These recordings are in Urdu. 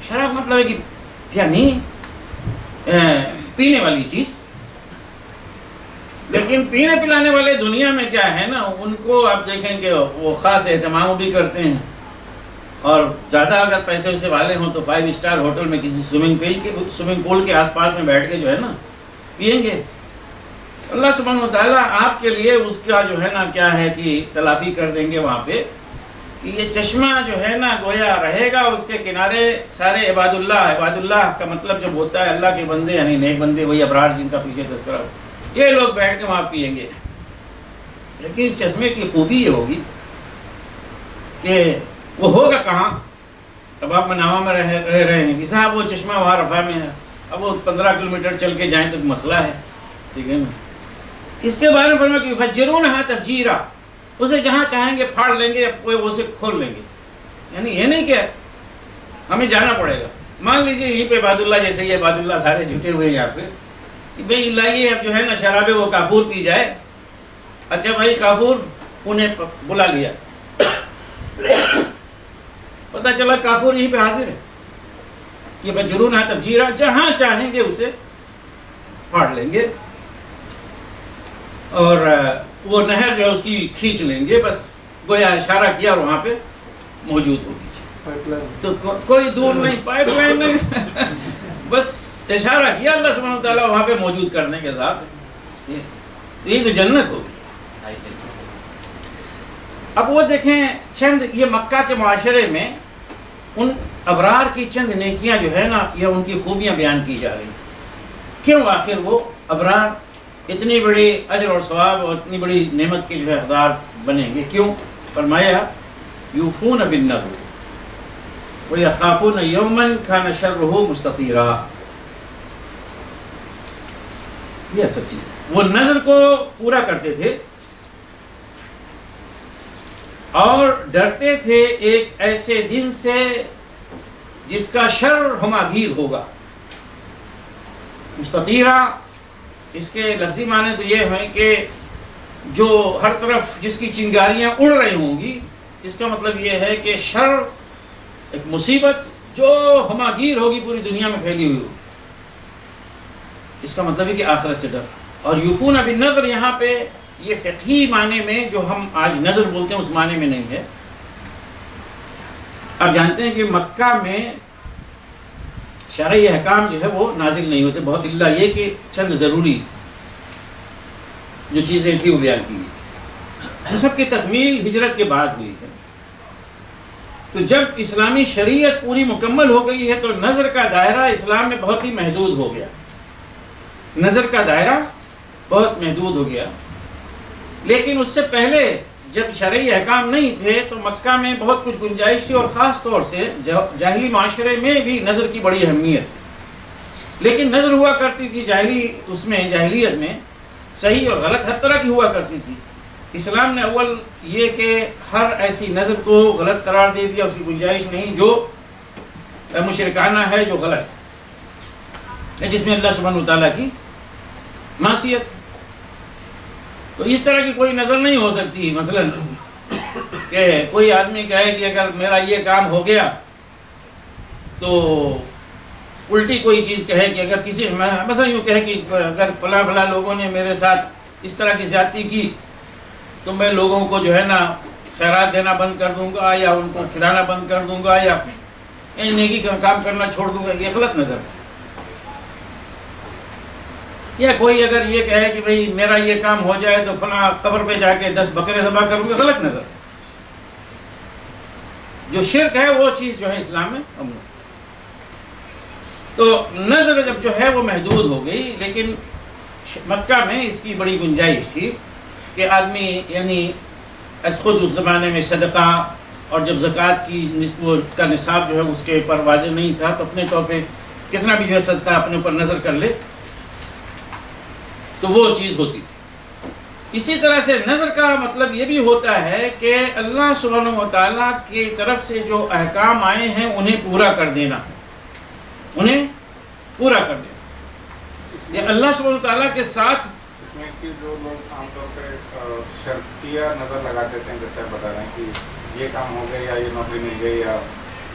شراب مطلب ہے کہ یعنی پینے والی چیز. لیکن پینے پلانے والے دنیا میں کیا ہے نا، ان کو آپ دیکھیں کہ وہ خاص اہتمام بھی کرتے ہیں، اور زیادہ اگر پیسے ویسے والے ہوں تو 5 اسٹار ہوٹل میں کسی سوئمنگ پول کے آس پاس میں بیٹھ کے جو ہے نا پئیں گے. اللہ سبحانہ و تعالیٰ آپ کے لیے اس کا جو ہے نا کیا ہے کہ تلافی کر دیں گے وہاں پہ، کہ یہ چشمہ جو ہے نا گویا رہے گا، اس کے کنارے سارے عباد اللہ کا مطلب جب ہوتا ہے اللہ کے بندے، یعنی نیک بندے، وہی ابرار جن کا پیچھے تذکرہ ہو، یہ لوگ بیٹھ کے وہاں پئیں گے. لیکن اس چشمے کی خوبی یہ ہوگی کہ وہ ہوگا کہاں. اب آپ مناوا میں رہ رہے ہیں کہ صاحب وہ چشمہ وہاں رفح میں ہے، اب وہ 15 کلومیٹر چل کے جائیں تو مسئلہ ہے، ٹھیک ہے نا. اس کے بارے میں فرمایا کہ یفجرونہا تفجیرا، اسے جہاں چاہیں گے پھاڑ لیں گے، وہ اسے کھول لیں گے. یعنی یہ نہیں کہ ہمیں جانا پڑے گا. مان لیجیے یہیں پہ عباد اللہ، جیسے یہ عباد اللہ سارے جھٹے ہوئے ہیں یہاں پہ کہ بھئی لائیے اب جو ہے نا شراب وہ کافور پی جائے. اچھا بھائی کافور انہیں بلا لیا، پتہ چلا کافور یہیں پہ حاضر ہے. یفجرونہا تفجیرا، جہاں چاہیں گے اسے پھاڑ لیں گے، اور وہ نہر جو ہے اس کی کھینچ لیں گے. بس گویا اشارہ کیا اور وہاں پہ موجود ہوگی. تو کوئی دور نہیں، پائپ لائن نہیں، بس اشارہ کیا اللہ سبحانہ وتعالیٰ وہاں پہ موجود کرنے کے ساتھ. یہ تو جنت ہوگی. اب وہ دیکھیں چند یہ مکہ کے معاشرے میں ان ابرار کی چند نیکیاں جو ہے نا یا ان کی خوبیاں بیان کی جا رہی ہیں. کیوں آخر وہ ابرار اتنی بڑی اجر اور ثواب اور اتنی بڑی نعمت کے جو ہے حقدار بنیں گے؟ کیوں؟ فرمایا یوفون بالنذر ویخافون یوما کان شرہ مستطیرا. یہ اصل چیز ہے. وہ نذر کو پورا کرتے تھے اور ڈرتے تھے ایک ایسے دن سے جس کا شر ہماگیر ہوگا. مستطیرا اس کے لفظی معنی تو یہ ہیں کہ جو ہر طرف جس کی چنگاریاں اڑ رہی ہوں گی، اس کا مطلب یہ ہے کہ شر، ایک مصیبت جو ہماگیر ہوگی پوری دنیا میں پھیلی ہوئی ہوگی. اس کا مطلب ہے کہ آخرت سے ڈر. اور یوفون بالنذر یہاں پہ یہ فقہی معنی میں جو ہم آج نظر بولتے ہیں اس معنی میں نہیں ہے. آپ جانتے ہیں کہ مکہ میں شرعی احکام جو ہے وہ نازل نہیں ہوتے، بہت الا یہ کہ چند ضروری جو چیزیں تھیں وہ بیان کی گئی. سب کی تکمیل ہجرت کے بعد ہوئی ہے. تو جب اسلامی شریعت پوری مکمل ہو گئی ہے تو نظر کا دائرہ اسلام میں بہت ہی محدود ہو گیا. نظر کا دائرہ بہت محدود ہو گیا. لیکن اس سے پہلے جب شرعی احکام نہیں تھے تو مکہ میں بہت کچھ گنجائش تھی، اور خاص طور سے جاہلی معاشرے میں بھی نظر کی بڑی اہمیت تھی. لیکن نظر ہوا کرتی تھی جاہلیت میں صحیح اور غلط ہر طرح کی ہوا کرتی تھی. اسلام نے اول یہ کہ ہر ایسی نظر کو غلط قرار دے دیا، اس کی گنجائش نہیں جو مشرکانہ ہے، جو غلط ہے، جس میں اللہ سبحانہ وتعالیٰ کی معصیت. تو اس طرح کی کوئی نظر نہیں ہو سکتی. مثلا کہ کوئی آدمی کہے کہ اگر میرا یہ کام ہو گیا تو الٹی کوئی چیز کہے کہ اگر کسی مثلا یوں کہے کہ اگر فلاں فلاں لوگوں نے میرے ساتھ اس طرح کی زیادتی کی تو میں لوگوں کو جو ہے نا خیرات دینا بند کر دوں گا، یا ان کو کھلانا بند کر دوں گا، یا نیکی کا کام کرنا چھوڑ دوں گا. یہ غلط نظر ہے. یا کوئی اگر یہ کہے کہ بھئی میرا یہ کام ہو جائے تو فلاں قبر پہ جا کے 10 بکرے ذبح کروں گا، غلط نظر. جو شرک ہے وہ چیز جو ہے اسلام میں ممنوع. تو نظر جب جو ہے وہ محدود ہو گئی، لیکن مکہ میں اس کی بڑی گنجائش تھی کہ آدمی یعنی خود اس زمانے میں صدقہ اور جب زکوٰۃ کی کا نصاب جو ہے اس کے اوپر واضح نہیں تھا تو اپنے طور پہ کتنا بھی جو ہے صدقہ اپنے اوپر نظر کر لے تو وہ چیز ہوتی تھی. اسی طرح سے نظر کا مطلب یہ بھی ہوتا ہے کہ اللہ سبحانہ و تعالیٰ کی طرف سے جو احکام آئے ہیں انہیں پورا کر دینا، انہیں پورا کر دینا. یہ اللہ سبحانہ و تعالیٰ کے ساتھ کہ جو لوگ عام طور پہ شرطیہ نظر لگاتے تھے، جیسے آپ بتا رہے ہیں کہ یہ کام ہو گیا یا یہ نوکری مل گئی یا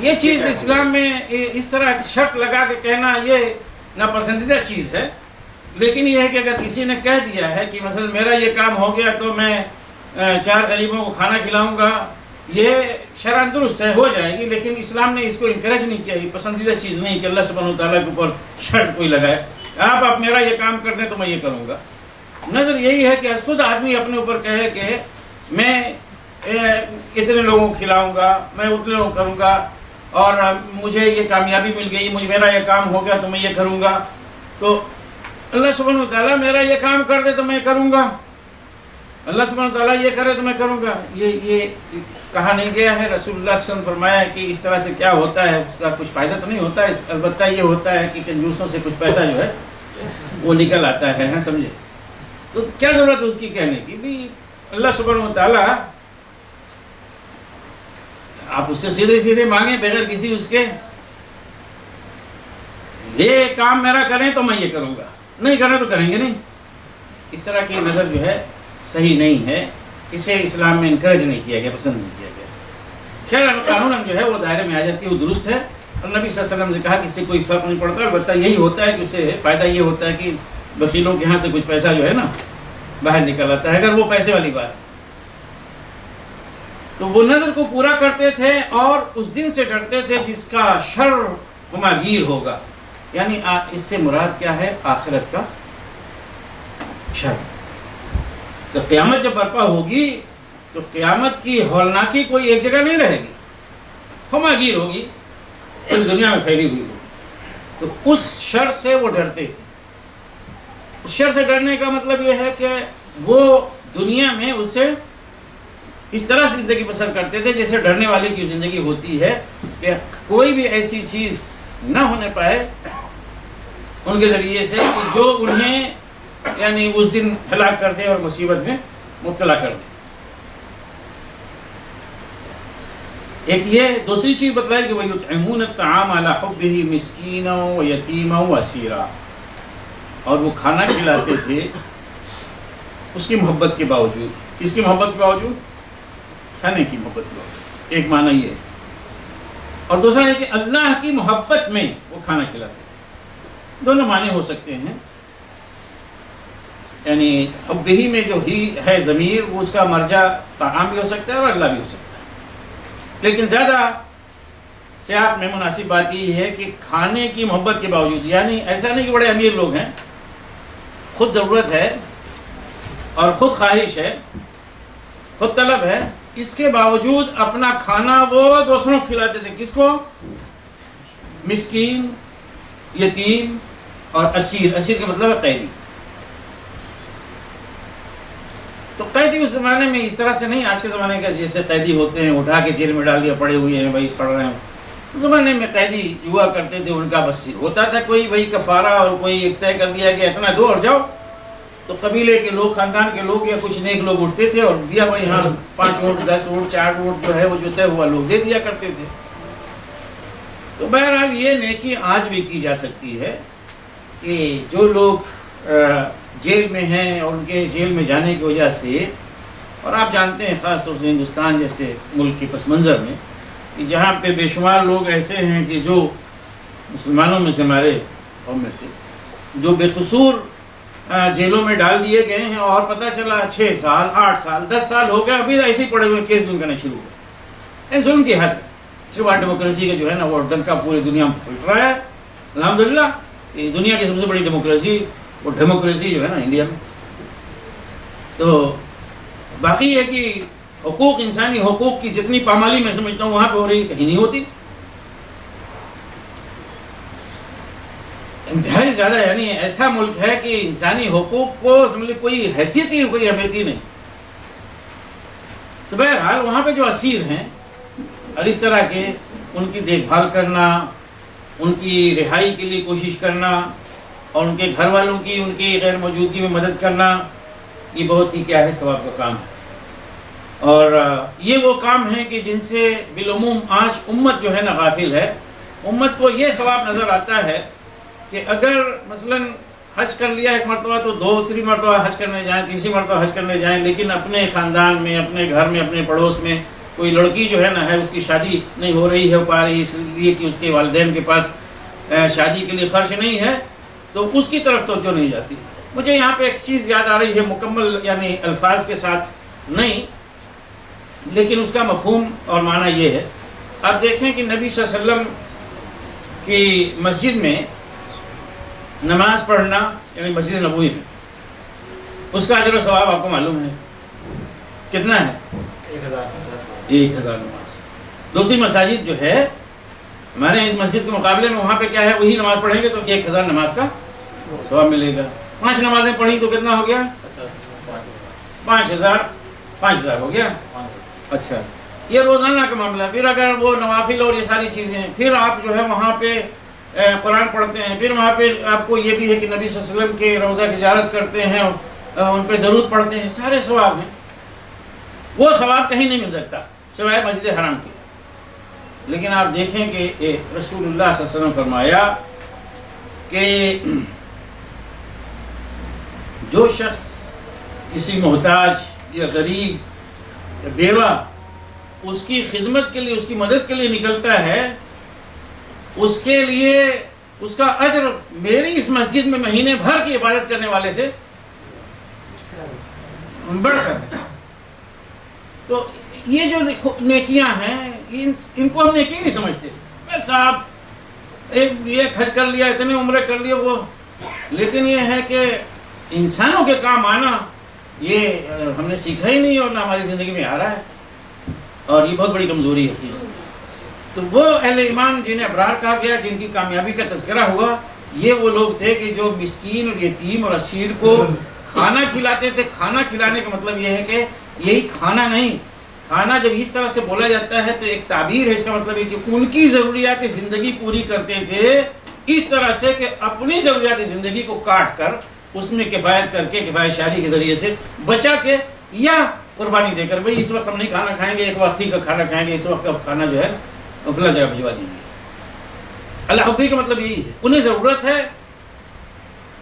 یہ چیز اسلام میں اس طرح شرط لگا کے کہنا یہ ناپسندیدہ چیز ہے، لیکن یہ ہے کہ اگر کسی نے کہہ دیا ہے کہ مثلا میرا یہ کام ہو گیا تو میں 4 غریبوں کو کھانا کھلاؤں گا، یہ شرعاً درست ہے، ہو جائے گی، لیکن اسلام نے اس کو انکریج نہیں کیا، یہ پسندیدہ چیز نہیں کہ اللہ سبحانہ وتعالیٰ کے اوپر شرط کوئی لگائے آپ میرا یہ کام کر دیں تو میں یہ کروں گا۔ نظر یہی ہے کہ خود آدمی اپنے اوپر کہے کہ میں اتنے لوگوں کو کھلاؤں گا، میں اتنے لوگوں کو کروں گا، اور مجھے یہ کامیابی مل گئی، مجھے میرا یہ کام ہو گیا تو میں یہ کروں گا، تو اللہ سبحانہ وتعالیٰ میرا یہ کام کر دے تو میں کروں گا، اللہ سبحانہ وتعالیٰ یہ کرے تو میں کروں گا، یہ کہا نہیں گیا ہے۔ رسول اللہ صلی اللہ علیہ وسلم فرمایا ہے کہ اس طرح سے کیا ہوتا ہے، اس کا کچھ فائدہ تو نہیں ہوتا ہے، البتہ یہ ہوتا ہے کہ کنجوسوں سے کچھ پیسہ جو ہے وہ نکل آتا ہے، سمجھے؟ تو کیا ضرورت ہے اس کی کہنے کی؟ بھی اللہ سبحانہ وتعالیٰ آپ اس سے سیدھے سیدھے مانگیں بغیر کسی اس کے، یہ کام میرا کریں تو میں یہ کروں گا، نہیں کریں تو کریں گے نہیں۔ اس طرح کی نظر جو ہے صحیح نہیں ہے، اسے اسلام میں انکریج نہیں کیا گیا، پسند نہیں کیا گیا۔ شرعاً قانون جو ہے وہ دائرے میں آ جاتی ہے، وہ درست ہے، اور نبی صلی اللہ علیہ وسلم نے کہا کہ اس سے کوئی فرق نہیں پڑتا، البتہ یہی ہوتا ہے کہ اسے فائدہ یہ ہوتا ہے کہ بخیلوں کے ہاں سے کچھ پیسہ جو ہے نا باہر نکل آتا ہے، اگر وہ پیسے والی بات ہے۔ تو وہ نظر کو پورا کرتے تھے اور اس دن سے ڈرتے تھے جس کا شر ہماگیر ہوگا، یعنی اس سے مراد کیا ہے؟ آخرت کا شر۔ تو قیامت جب برپا ہوگی تو قیامت کی ہولناکی کوئی ایک جگہ نہیں رہے گی، ہماگیر ہوگی، پوری دنیا میں پھیلی ہوئی ہوگی، تو اس شر سے وہ ڈرتے تھے۔ اس شر سے ڈرنے کا مطلب یہ ہے کہ وہ دنیا میں اس سے اس طرح سے زندگی بسر کرتے تھے جیسے ڈرنے والے کی زندگی ہوتی ہے، کہ کوئی بھی ایسی چیز نہ ہونے پائے ان کے ذریعے سے کہ جو انہیں یعنی اس دن ہلاک کر دے اور مصیبت میں مبتلا کر دے۔ ایک یہ دوسری چیز بتلائی کہ وَيُطْعِمُونَ الطَّعَامَ عَلَىٰ حُبِّهِ مِسْكِينًا وَيَتِيمًا وَأَسِيرًا، اور وہ کھانا کھلاتے تھے اس کی محبت کے باوجود۔ کس کی محبت کے باوجود؟ کھانے کی محبت کے باوجود، ایک معنی یہ ہے، اور دوسرا یہ کہ اللہ کی محبت میں وہ کھانا کھلاتے تھے۔ دونوں معنی ہو سکتے ہیں، یعنی حبہ میں جو ہی ہے ضمیر وہ اس کا مرجع طعام بھی ہو سکتا ہے اور اللہ بھی ہو سکتا ہے، لیکن زیادہ سیاق میں مناسب بات یہ ہے کہ کھانے کی محبت کے باوجود، یعنی ایسا نہیں کہ بڑے امیر لوگ ہیں، خود ضرورت ہے اور خود خواہش ہے، خود طلب ہے، اس کے باوجود اپنا کھانا وہ دوسروں کو کھلاتے تھے۔ کس کو؟ مسکین، یتیم اور اسیر۔ اسیر کا مطلب ہے قیدی۔ تو قیدی اس زمانے میں اس طرح سے نہیں آج کے زمانے کا جیسے قیدی ہوتے ہیں اٹھا کے جیل میں ڈال دیا، پڑے ہوئے ہیں بھائی سڑ رہے ہیں۔ اس زمانے میں قیدی ہوا کرتے تھے، ان کا بس ہوتا تھا کوئی بھائی کفارہ اور کوئی ایک طے کر دیا کہ اتنا دو اور جاؤ، تو قبیلے کے لوگ، خاندان کے لوگ یا کچھ نیک لوگ اٹھتے تھے اور دیا بھائی ہاں 5 اونٹ 10 اونٹ 4 اونٹ جو ہے وہ جو طے ہوا لوگ دے دیا کرتے تھے۔ تو بہرحال یہ نیکی آج بھی کی جا سکتی ہے کہ جو لوگ جیل میں ہیں اور ان کے جیل میں جانے کی وجہ سے، اور آپ جانتے ہیں خاص طور سے ہندوستان جیسے ملک کے پس منظر میں کہ جہاں پہ بے شمار لوگ ایسے ہیں کہ جو مسلمانوں میں سے، ہمارے قوم میں سے، جو بے قصور جیلوں میں ڈال دیے گئے ہیں، اور پتہ چلا 6 سال 8 سال 10 سال ہو گئے ابھی ایسے ہی پڑے ہوئے کیس بھی ان کا نہیں شروع ہوا۔ ظلم کی حد ہے۔ اس کے بعد ڈیموکریسی کا جو ہے نا وہ ڈنکا پوری دنیا میں پھیل رہا ہے الحمدللہ۔ یہ دنیا کی سب سے بڑی ڈیموکریسی، وہ ڈیموکریسی جو ہے نا انڈیا میں۔ تو باقی ہے کہ حقوق، انسانی حقوق کی جتنی پامالی میں سمجھتا ہوں وہاں پہ ہو رہی کہیں نہیں ہوتی، انتہائی زیادہ، یعنی ایسا ملک ہے کہ انسانی حقوق کو سمجھ کوئی حیثیت ہی، کوئی اہمیت ہی نہیں۔ تو بہرحال وہاں پہ جو اسیر ہیں اور اس طرح کے ان کی دیکھ بھال کرنا، ان کی رہائی کے لیے کوشش کرنا اور ان کے گھر والوں کی ان کی غیر موجودگی میں مدد کرنا، یہ بہت ہی کیا ہے ثواب کا کام ہے۔ اور یہ وہ کام ہیں کہ جن سے بالعموم آج امت جو ہے نا غافل ہے۔ امت کو یہ ثواب نظر آتا ہے کہ اگر مثلا حج کر لیا ایک مرتبہ تو دوسری مرتبہ حج کرنے جائیں، تیسری مرتبہ حج کرنے جائیں، لیکن اپنے خاندان میں، اپنے گھر میں، اپنے پڑوس میں کوئی لڑکی جو ہے نا ہے اس کی شادی نہیں ہو رہی ہے پا رہی، اس لیے کہ اس کے والدین کے پاس شادی کے لیے خرچ نہیں ہے، تو اس کی طرف توجہ نہیں جاتی۔ مجھے یہاں پہ ایک چیز یاد آ رہی ہے، مکمل یعنی الفاظ کے ساتھ نہیں، لیکن اس کا مفہوم اور معنی یہ ہے۔ آپ دیکھیں کہ نبی صلی اللہ علیہ وسلم کی مسجد میں نماز پڑھنا، یعنی مسجد نبوی میں، اس کا اجر و ثواب آپ کو معلوم ہے کتنا ہے؟ 1000 نماز۔ دوسری مساجد جو ہے ہمارے اس مسجد کے مقابلے میں، وہاں پہ کیا ہے، وہی نماز پڑھیں گے تو 1000 نماز کا ثواب ملے گا۔ 5 نمازیں پڑھی تو کتنا ہو گیا؟ 5000 ہو گیا۔ اچھا، یہ روزانہ کا معاملہ۔ پھر اگر وہ نوافل اور یہ ساری چیزیں، پھر آپ جو ہے وہاں پہ قرآن پڑھتے ہیں، پھر وہاں پہ آپ کو یہ بھی ہے کہ نبی صلی اللہ علیہ وسلم کے روضہ کی زیارت کرتے ہیں، ان پہ درود پڑھتے ہیں، سارے ثواب ہیں۔ وہ ثواب کہیں نہیں مل سکتا سوائے مسجد حرام کے۔ لیکن آپ دیکھیں کہ رسول اللہ صلی اللہ علیہ وسلم فرمایا کہ جو شخص کسی محتاج یا غریب یا بیوہ اس کی خدمت کے لیے، اس کی مدد کے لیے نکلتا ہے، اس کے لیے اس کا اجر میری اس مسجد میں مہینے بھر کی عبادت کرنے والے سے بڑھ کر ہے۔ تو یہ جو نیکیاں ہیں، ان کو ہم نیکی نہیں سمجھتے۔ بس آپ ایک حج کر لیا، اتنے عمرے کر لیے وہ، لیکن یہ ہے کہ انسانوں کے کام آنا یہ ہم نے سیکھا ہی نہیں اور نہ ہماری زندگی میں آ رہا ہے، اور یہ بہت بڑی کمزوری ہے۔ تو وہ اہل ایمان جنہیں ابرار کہا گیا، جن کی کامیابی کا تذکرہ ہوا، یہ وہ لوگ تھے کہ جو مسکین اور یتیم اور اسیر کو کھانا کھلاتے تھے۔ کھانا کھلانے کا مطلب یہ ہے کہ یہی کھانا نہیں، کھانا جب اس طرح سے بولا جاتا ہے تو ایک تعبیر ہے، اس کا مطلب ہے کہ ان کی ضروریات زندگی پوری کرتے تھے اس طرح سے کہ اپنی ضروریات زندگی کو کاٹ کر اس میں کفایت کر کے، کفایت شاری کے ذریعے سے بچا کے یا قربانی دے کر، بھئی اس وقت ہم نہیں کھانا کھائیں گے، ایک وقت کا کھانا کھائیں گے، اس وقت کا کھانا جو ہے اپنا جگہ بھجوا دیجیے۔ اللہ حبی کا مطلب یہی ہے، انہیں ضرورت ہے،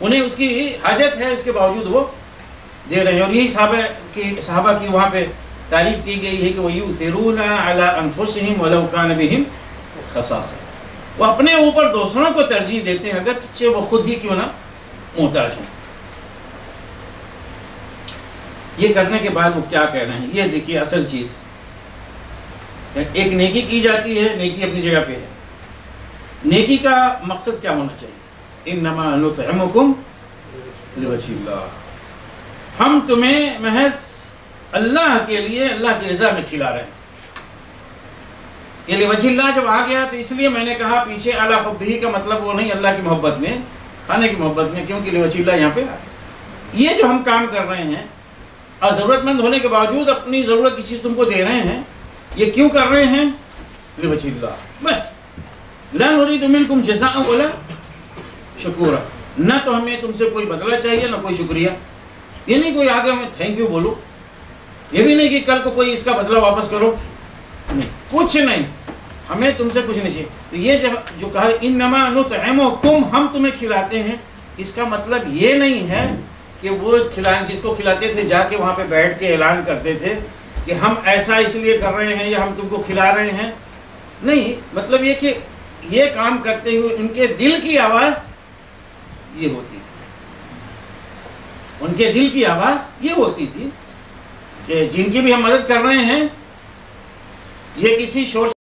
انہیں اس کی حاجت ہے، اس کے باوجود وہ دے رہے ہیں۔ اور یہی صحابہ کی وہاں پہ تعریف کی گئی ہے کہ وَيُؤْثِرُونَ عَلَىٰ أَنفُسِهِمْ وَلَوْ كَانَ بِهِمْ خَصَاصَةٌ، وہ اپنے اوپر دوسروں کو ترجیح دیتے ہیں اگرچہ وہ خود ہی کیوں نہ محتاج ہوں۔ یہ کرنے کے بعد وہ کیا کہہ رہے ہیں، یہ دیکھیے اصل چیز۔ ایک نیکی کی جاتی ہے، نیکی اپنی جگہ پہ ہے۔ نیکی کا مقصد کیا ہونا چاہیے؟ انما نطعمکم لوجہ اللہ، ہم تمہیں محض اللہ کے لیے، اللہ کی رضا میں کھلا رہے ہیں۔ یہ لوجہ اللہ جب آ گیا تو اس لیے میں نے کہا پیچھے اعلی حبہ کا مطلب وہ نہیں اللہ کی محبت میں، کھانے کی محبت میں، کیونکہ لوجہ اللہ یہاں پہ یہ جو ہم کام کر رہے ہیں اور ضرورت مند ہونے کے باوجود اپنی ضرورت کی چیز تم کو دے رہے ہیں، یہ کیوں کر رہے ہیں؟ لوجہ اللہ، بس۔ لا نريد منکم جزاء ولا شکورا، نہ تو ہمیں تم سے کوئی بدلہ چاہیے نہ کوئی شکریہ۔ یہ نہیں کوئی آگے ہمیں تھینک یو بولو، یہ بھی نہیں کہ کل کو کوئی اس کا بدلہ واپس کرو، نہیں، کچھ نہیں، ہمیں تم سے کچھ نہیں چاہیے۔ تو یہ جو کہا انما نطعمکم، ہم تمہیں کھلاتے ہیں، اس کا مطلب یہ نہیں ہے کہ وہ کھلائیں، جس کو کھلاتے تھے جا کے وہاں پہ بیٹھ کے اعلان کرتے تھے کہ ہم ایسا اس لیے کر رہے ہیں یا ہم تم کو کھلا رہے ہیں، نہیں، مطلب یہ کہ یہ کام کرتے ہوئے ان کے دل کی آواز یہ ہوتی تھی، ان کے دل کی آواز یہ ہوتی تھی کہ جن کی بھی ہم مدد کر رہے ہیں یہ کسی شور